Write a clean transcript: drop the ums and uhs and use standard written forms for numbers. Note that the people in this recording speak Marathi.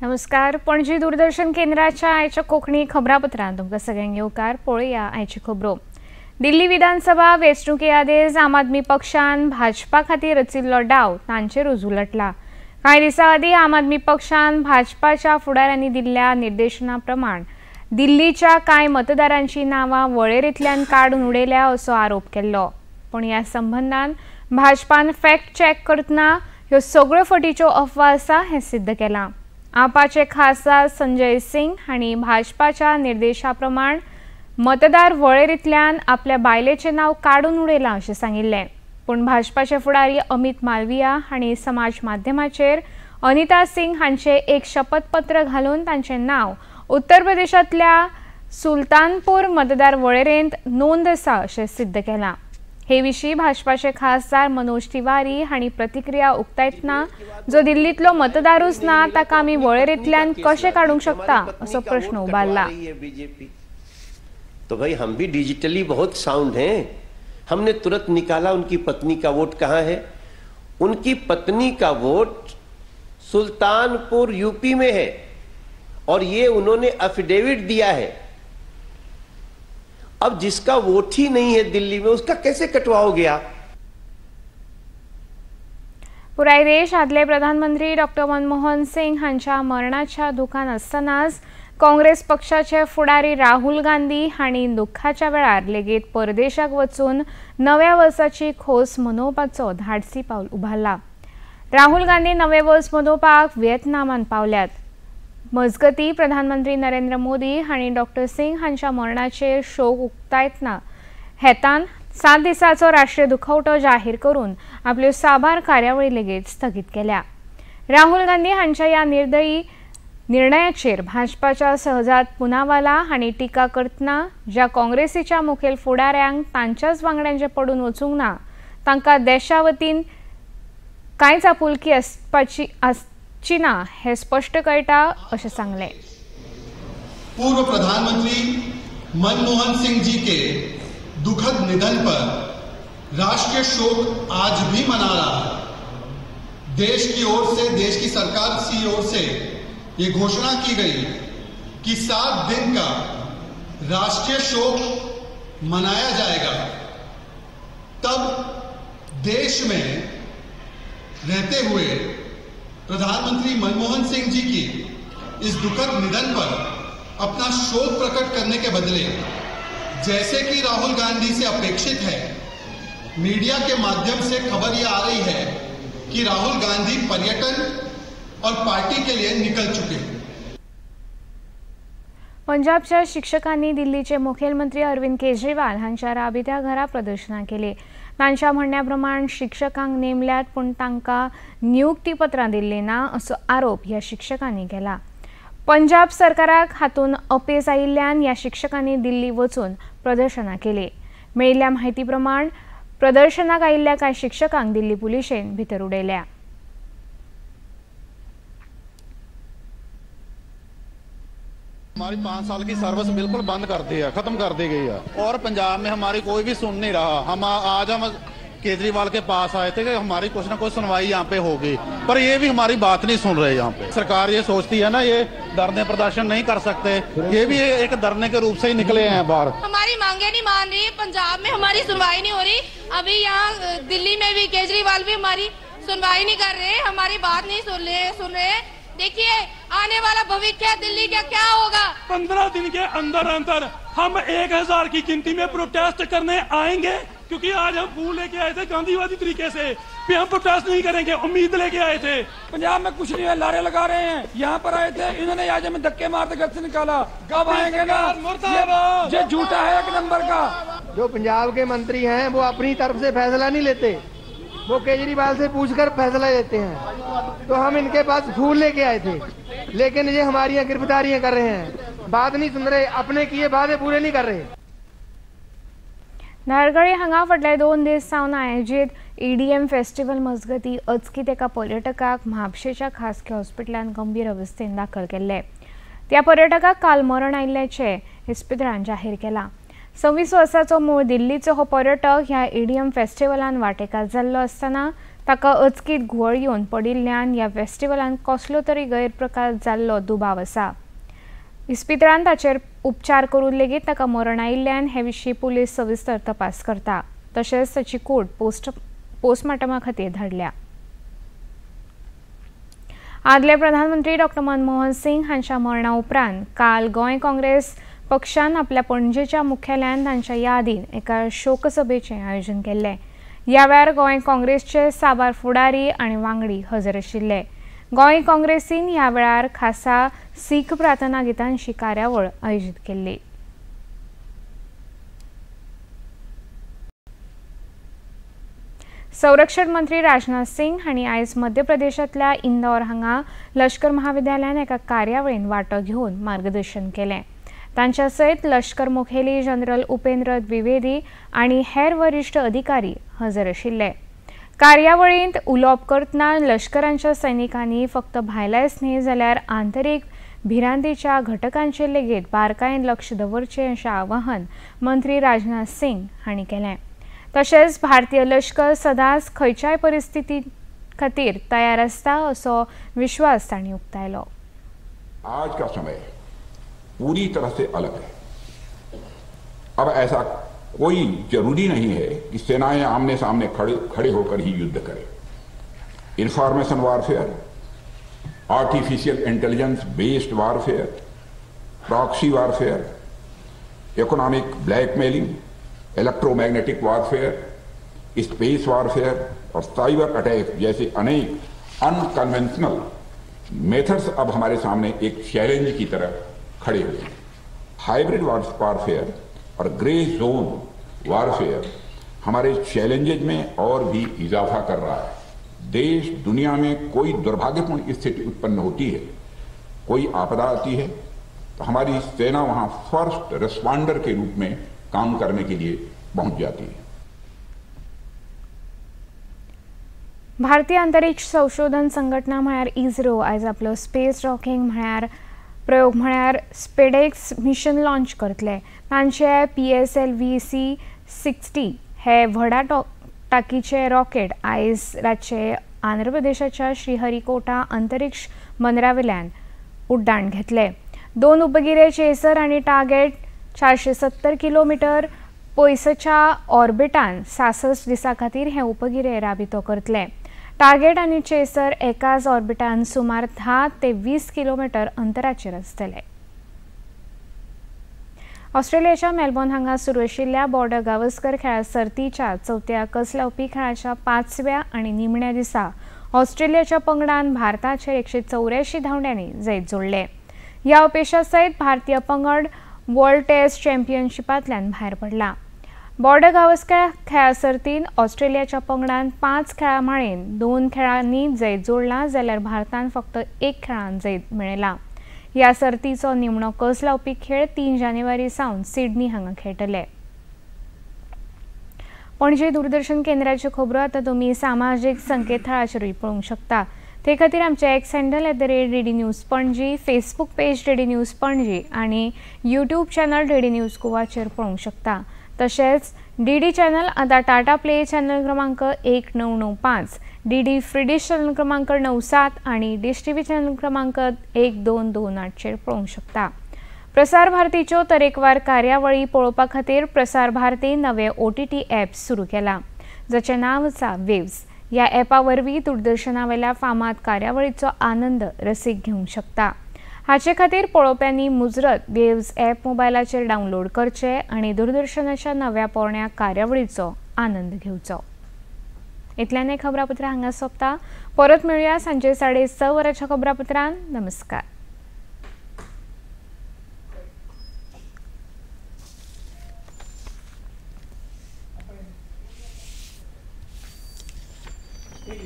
नमस्कार। पणजी दूरदर्शन केंद्राच्या आयच्या कोंकणी खबरापत्रांत तुमकां सगळ्यांक येवकार। पळोवया आयची खबरो। दिल्ली विधानसभा वेंचणुके आदेज आम आदमी पक्षान भाजपा खातीर रचिल्लो डाव तांचेर उजळटला। कांय दिसां आदीं आम आदमी पक्षान भाजपाच्या फुडाऱ्यांनी दिल्ल्या निर्देशना प्रमाण दिल्लीच्या कांय मतदारांची नांवां वळेरेंतल्यान काडून उडयल्या असो आरोप केल्लो। पण ह्या संबंदान भाजपान फॅक्ट चॅक करतना ह्यो सगळ्यो फटीच्यो अफवा आसा हें सिद्ध केलां। आपाचे खासदार संजय सिंग हांणी भाजपाच्या निर्देशा प्रमाण मतदार वळेरेंतल्यान आपल्या बायलेचें नांव काडून उडयलां अशें सांगिल्लें। पूण भाजपाचे फुडारी अमित मालविया हांणी समाज माध्यमाचेर अनिता सिंग हांचें एक शपथपत्र घालून तांचें नांव उत्तर प्रदेशांतल्या सुलतानपूर मतदार वळेरेंत नोंद आसा अशें सिद्ध केलां। हे विशीं भाजपाचे खासदार मनोज तिवारी हांणी प्रतिक्रिया उक्तायतना जो दिल्लीतलो मतदारूच ना ताका आमी वळेरेंतल्यान कशें काडूंक शकता असो प्रश्न उबारला। तो भाई हम भी डिजिटली बहुत साउंड हैं। हमने तुरंत निकाला उनकी पत्नी का वोट कहां है। उनकी पत्नी का वोट सुल्तानपुर यूपी में है और ये उन्होंने एफिडेविट दिया है। अब जिसका वोट ही नहीं है दिल्ली में उसका कैसे कटवाओगे आप। पुराय देश आदले प्रधानमंत्री डॉक्टर मनमोहन सिंग हांच्या मरणाच्या दुखान आसतनाच काँग्रेस पक्षाचे फुडारी राहुल गांधी हांणी दुखाच्या वेळार लेगीत परदेशाक वचून नव्या वर्साची खोस मनोवपाचो धाडसी पावल उबारला। राहुल गांधी नवे वर्स मनोवपाक व्हिएतनामान पावल्यात। मजगती प्रधानमंत्री नरेंद्र मोदी हांणी डॉक्टर सिंग हांच्या मरणाचेर शोक उक्तायतना हेतान 7 दिसांचो राष्ट्रीय दुखवटो जाहीर करून आपल्यो साबार कार्यावळी लेगीत स्थगीत केल्या। राहुल गांधी हांच्या ह्या निर्दयी निर्णयाचेर भाजपाच्या सहजाद पुनावाला हांणी टिका करतना ज्या काँग्रेसीच्या मुखेल फुडाऱ्यांक तांच्याच वांगड्यांचे पडून वचूंक ना तांकां देशा वतीन कांयच आपुलकी आसची ना हे स्पष्ट कळटा अशें सांगलें। पूर्व प्रधानमंत्री मनमोहन सिंह जी के दुखद निधन पर राष्ट्रीय शोक आज भी मना रहा है। देश की ओर से, देश की सरकार की ओर से ये घोषणा की गई कि 7 दिन का राष्ट्रीय शोक मनाया जाएगा। तब देश में रहते हुए प्रधानमंत्री मनमोहन सिंह जी की इस दुखद निधन पर अपना शोक प्रकट करने के बदले, जैसे कि राहुल गांधी से अपेक्षित है, मीडिया के माध्यम से खबर यह आ रही है कि राहुल गांधी पर्यटन और पार्टी के लिए निकल चुके हैं। पंजाबच्या शिक्षकांनी दिल्लीचे मुखेलमंत्री अरविंद केजरीवाल हांच्या राबित्या घरा प्रदर्शना केली। तांच्या म्हणण्याप्रमाण शिक्षकांक नेमल्यात पण तांकां नियुक्तीपत्रां दिल्ली ना असो आरोप ह्या शिक्षकांनी केला। पंजाब सरकाराक हातून अपेस आयिल्ल्यान ह्या शिक्षकांनी दिल्ली वचून प्रदर्शना केली। मेळिल्ल्या म्हायती प्रमाण प्रदर्शनाक आयिल्ल्या कांय शिक्षकांक दिल्ली पुलिशेन भितर उडयल्या। हमारी 5 साल की सर्विस बिल्कुल बंद कर दी है, खत्म कर दी गई है और पंजाब में हमारी कोई भी सुन नहीं रहा। हम केजरीवाल के पास आए थे कि हमारी कुछ ना कुछ सुनवाई यहाँ पे होगी, पर ये भी हमारी बात नहीं सुन रहे। यहाँ पे सरकार ये सोचती है ना ये धरने प्रदर्शन नहीं कर सकते, ये भी एक धरने के रूप से ही निकले हैं बाहर। हमारी मांगे नहीं मान रही, पंजाब में हमारी सुनवाई नहीं हो रही। अभी यहाँ दिल्ली में भी केजरीवाल भी हमारी सुनवाई नहीं कर रहे, हमारी बात नहीं सुन रहे। देखिए आने वाला भविष्य दिल्ली का क्या होगा। 15 दिन के अंदर अंदर हम 1000 की गिनती में प्रोटेस्ट करने आएंगे, क्योंकि आज हम फूल लेके आए थे गांधीवादी तरीके से भी। हम प्रोटेस्ट नहीं करेंगे, उम्मीद लेके आए थे। पंजाब में कुछ नहीं है, लारे लगा रहे हैं। यहाँ पर आए थे, इन्होंने आज हमें धक्के मारते घर से निकाला। कब आएंगे ना, ये झूठा है 1 नंबर का। जो पंजाब के मंत्री हैं वो अपनी तरफ से फैसला नहीं लेते, वो केजरीवाल से पूछकर फैसला लेते हैं। तो हम इनके पास फूल लेके आए थे, लेकिन ये हमारी गिरफ्तारियां कर रहे हैं, बात नहीं सुन रहे, अपने किए वादे पूरे नहीं कर रहे। नारगळी हांगा फाटले 2 दीस सावन आयोजीत EDM फेस्टिवल मजगती अचकीत एका पर्यटकाक म्हापशेच्या खासगी हॉस्पिटलांत गंभीर अवस्थेत दाखल केल्ले। त्या पर्यटकाक काल मरण आयिल्ल्याचे इस्पितळान जाहीर केलां। 26 वर्साचो मूळ दिल्लीचो हो पर्यटक ह्या EDM फेस्टिवलान वांटेकार जाल्लो आसतना ताका अचकीत घुवळ येवन पडिल्ल्यान ह्या फेस्टिवलान कसलो तरी गैरप्रकार जाल्लो दुबाव आसा। इस्पितळान ताचेर उपचार करून लेगीत ताका मरण आयिल्ल्यान हे विशीं पुलीस सविस्तर तपास करता। तशेंच ताची कूड पोस्टमार्टमा खातीर धाडल्या। आदले प्रधानमंत्री डॉ. मनमोहन सिंग हांच्या मरणा उपरांत काल गोंय काँग्रेस पक्षान आपल्या पणजेच्या मुख्यालयान तांच्या यादीन एका शोकसभेचें आयोजन केल्लें। ह्या वेळार गोंय काँग्रेसचे साबार फुडारी आनी वांगडी हजर आशिल्ले। गोंय काँग्रेसीन ह्या वेळार खासा सीख प्रार्थना गितांची कार्यावळ आयोजीत केल्ली। संरक्षण मंत्री राजनाथ सिंग हांणी आयज मध्य प्रदेशांतल्या इंदौर हांगा लष्कर महाविद्यालयान एका कार्यावळीन वांटो घेवन मार्गदर्शन केलें। तांच्या सयत लष्कर मुखेली जनरल उपेंद्र द्विवेदी आनी हेर वरिश्ठ अधिकारी हजर आशिल्ले। कार्यावळींत उलोवप करतना लष्कराच्या सैनिकांनी फक्त भायलेच न्हय जाल्यार आंतरीक भिरांतीच्या घटकांचेर लेगीत बारकायेन लक्ष दवरचें अशें आवाहन मंत्री राजनाथ सिंग हांणी केलें। तशेंच भारतीय लष्कर सदांच खंयच्याय परिस्थिती खातीर तयार आसता असो विश्वास तांणी उक्तायलो। आज का समय पूरी तरह से अलग है। अब ऐसा कोई जरूरी नहीं है कि सेनाएं आमने सामने खड़े होकर ही युद्ध करें। Information warfare, artificial intelligence based warfare, proxy warfare, economic blackmailing, electromagnetic warfare, space warfare और साइबर अटैक जैसे अनेक अनकन्वेंशनल मेथड्स अब हमारे सामने एक चैलेंज की तरह खड़े हुए हैं। हाइब्रिड वारफेयर और ग्रे जोन वारफेयर हमारे चैलेंजेज में और भी इजाफा कर रहा है। देश दुनिया में कोई दुर्भाग्यपूर्ण स्थिति उत्पन्न होती है, कोई आपदा आती है, तो हमारी सेना वहां फर्स्ट रिस्पॉन्डर के रूप में काम करने के लिए पहुंच जाती है। भारतीय अंतरिक्ष संशोधन संघटना म्हळ्यार इस्रो आयज आपलो स्पेस रॉकिंग प्रयोग म्हळ्यार स्पेडेक्स मिशन लॉन्च करतले। तांचे PSLV-C60 हे व्हडा टाकीचे रॉकेट आयज रातचे आंध्र प्रदेशाच्या श्रीहरिकोटा अंतरिक्ष मंदिरावेल्यान उड्डाण घेतले। 2 उपगिरे चेसर आनी टार्गेट 470 किलोमीटर पयसच्या ऑर्बिटान 66 दिसां खातीर हे उपगिरे राबितो करतले। टार्गेट आनी चेसर एकाच ऑर्बिटान सुमार 10 ते 20 किलोमीटर अंतराचेर आसतले। ऑस्ट्रेलियाच्या मेलबॉर्न हांगा सुरू आशिल्ल्या बॉर्डर गावस्कर खेळा सर्तीच्या 4थ्या कस लावपी खेळाच्या 5व्या आनी निमण्या दिसा ऑस्ट्रेलियाच्या पंगडान भारताचेर 184 धांवड्यांनी जैत जोडले। ह्या अपेक्षा सयत भारतीय पंगड वर्ल्ड टेस्ट चॅम्पियनशिपांतल्यान भायर पडला। बॉर्डर गावस्कर खेळा सर्तीन ऑस्ट्रेलियाच्या पंगडान 5 खेळा माळेन 2 खेळांनी जैत जोडला जाल्यार भारतान फक्त 1 खेळान जैत मेळयला। ह्या सर्तीचो निमणो कस लावपी खेळ 3 जानेवारी सावन सिडनी हांगा खेळटले। पणजी दूरदर्शन केंद्राच्यो खबरो आतां तुमी सामाजीक संकेतथळाचेरूय पळोवंक शकता। ते खातीर आमचे x handle @DD news Panaji, Facebook page DD news Panaji आनी यूट्यूब चॅनल DD न्यूज गोवाचेर पळोवंक शकता। तशेंच DD चॅनल आतां टाटा प्ले चॅनल क्रमांक 1995, DD फ्री डिश चॅनल क्रमांक 97 आनी डिश TV चॅनल क्रमांक 1228 चेर पळोवंक शकता। प्रसार भारतीच्यो तरेकवार कार्यावळी पळोवपा खातीर प्रसार भारती नवे OTT ॲप सुरू केला, जाचें नांव आसा वेव्स। ह्या ॲपा वरवीं दूरदर्शनावेल्या फामाद कार्यावळीचो आनंद रसीक घेवंक शकता। हाचे खातीर पळोवप्यांनी मुजरत वेव्स ॲप मोबायलाचेर डावनलोड करचें आनी दूरदर्शनाच्या नव्या पोरण्या कार्यावळीचो आनंद घेवचो। इतल्यान खबरापत्र हांगा सोंपता। परत मेळुया सांजे 6:30 वरांच्या खबरापत्रान। नमस्कार। Hey,